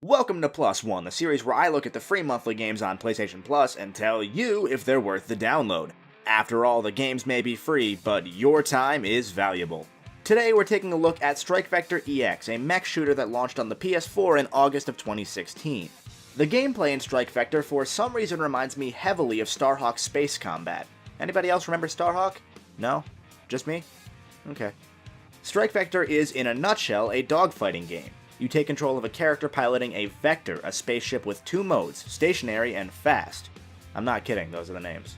Welcome to PLUSone, the series where I look at the free monthly games on PlayStation Plus and tell you if they're worth the download. After all, the games may be free, but your time is valuable. Today we're taking a look at Strike Vector EX, a mech shooter that launched on the PS4 in August of 2016. The gameplay in Strike Vector for some reason reminds me heavily of Starhawk's space combat. Anybody else remember Starhawk? No? Just me? Okay. Strike Vector is, in a nutshell, a dogfighting game. You take control of a character piloting a Vector, a spaceship with two modes, stationary and fast. I'm not kidding, those are the names.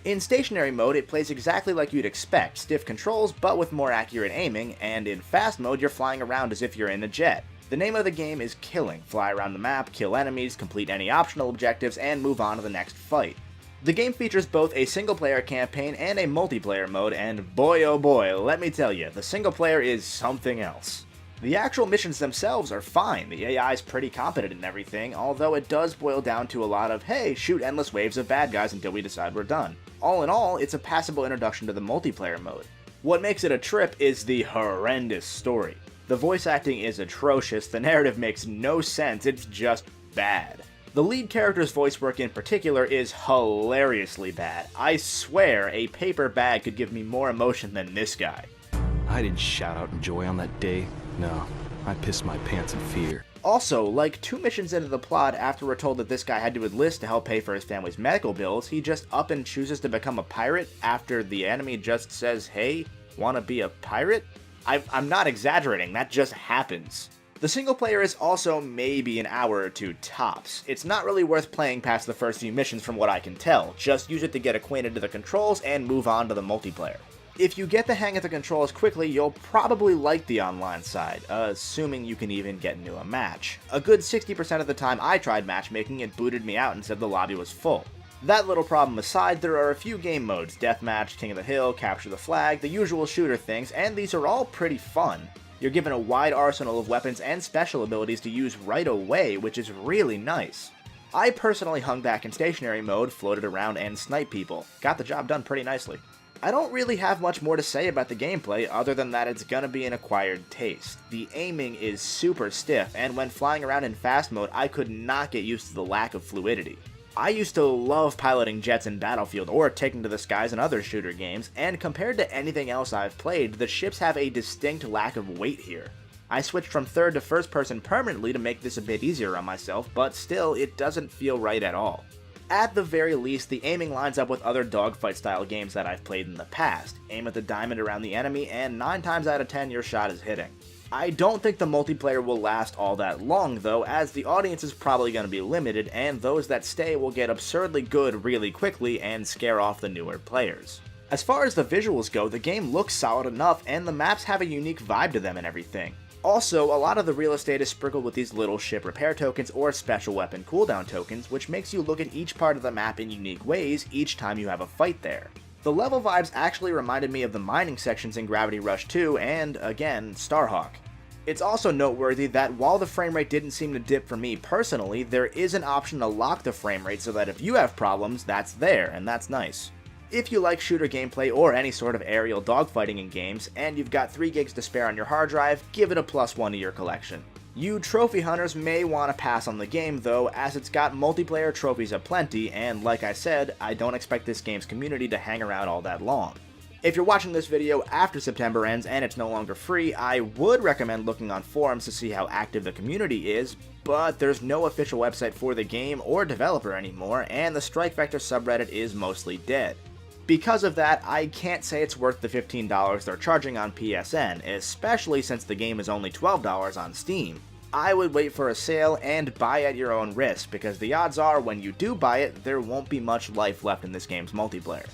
In stationary mode, it plays exactly like you'd expect, stiff controls but with more accurate aiming, and in fast mode you're flying around as if you're in a jet. The name of the game is Killing. Fly around the map, kill enemies, complete any optional objectives, and move on to the next fight. The game features both a single-player campaign and a multiplayer mode, and boy oh boy, let me tell you, the single player is something else. The actual missions themselves are fine, the AI is pretty competent in everything, although it does boil down to a lot of, hey, shoot endless waves of bad guys until we decide we're done. All in all, it's a passable introduction to the multiplayer mode. What makes it a trip is the horrendous story. The voice acting is atrocious, the narrative makes no sense, it's just bad. The lead character's voice work in particular is hilariously bad. I swear a paper bag could give me more emotion than this guy. I didn't shout out in joy on that day. No, I pissed my pants in fear. Also, like 2 missions into the plot, after we're told that this guy had to enlist to help pay for his family's medical bills, he just up and chooses to become a pirate after the enemy just says, hey, wanna be a pirate? I'm not exaggerating, that just happens. The single player is also maybe an hour or 2 tops. It's not really worth playing past the first few missions from what I can tell, just use it to get acquainted to the controls and move on to the multiplayer. If you get the hang of the controls quickly, you'll probably like the online side, assuming you can even get into a match. A good 60% of the time I tried matchmaking, it booted me out and said the lobby was full. That little problem aside, there are a few game modes, Deathmatch, King of the Hill, Capture the Flag, the usual shooter things, and these are all pretty fun. You're given a wide arsenal of weapons and special abilities to use right away, which is really nice. I personally hung back in stationary mode, floated around, and sniped people. Got the job done pretty nicely. I don't really have much more to say about the gameplay other than that it's gonna be an acquired taste. The aiming is super stiff, and when flying around in fast mode, I could not get used to the lack of fluidity. I used to love piloting jets in Battlefield or taking to the skies in other shooter games, and compared to anything else I've played, the ships have a distinct lack of weight here. I switched from third to first person permanently to make this a bit easier on myself, but still, it doesn't feel right at all. At the very least, the aiming lines up with other dogfight style games that I've played in the past. Aim at the diamond around the enemy, and 9 times out of 10 your shot is hitting. I don't think the multiplayer will last all that long though, as the audience is probably going to be limited, and those that stay will get absurdly good really quickly and scare off the newer players. As far as the visuals go, the game looks solid enough, and the maps have a unique vibe to them and everything. Also, a lot of the real estate is sprinkled with these little ship repair tokens or special weapon cooldown tokens, which makes you look at each part of the map in unique ways each time you have a fight there. The level vibes actually reminded me of the mining sections in Gravity Rush 2 and, again, Starhawk. It's also noteworthy that while the frame rate didn't seem to dip for me personally, there is an option to lock the frame rate so that if you have problems, that's there, and that's nice. If you like shooter gameplay or any sort of aerial dogfighting in games, and you've got 3 gigs to spare on your hard drive, give it a +1 to your collection. You trophy hunters may want to pass on the game though, as it's got multiplayer trophies aplenty, and like I said, I don't expect this game's community to hang around all that long. If you're watching this video after September ends and it's no longer free, I would recommend looking on forums to see how active the community is, but there's no official website for the game or developer anymore, and the Strike Vector subreddit is mostly dead. Because of that, I can't say it's worth the $15 they're charging on PSN, especially since the game is only $12 on Steam. I would wait for a sale and buy at your own risk, because the odds are when you do buy it, there won't be much life left in this game's multiplayer.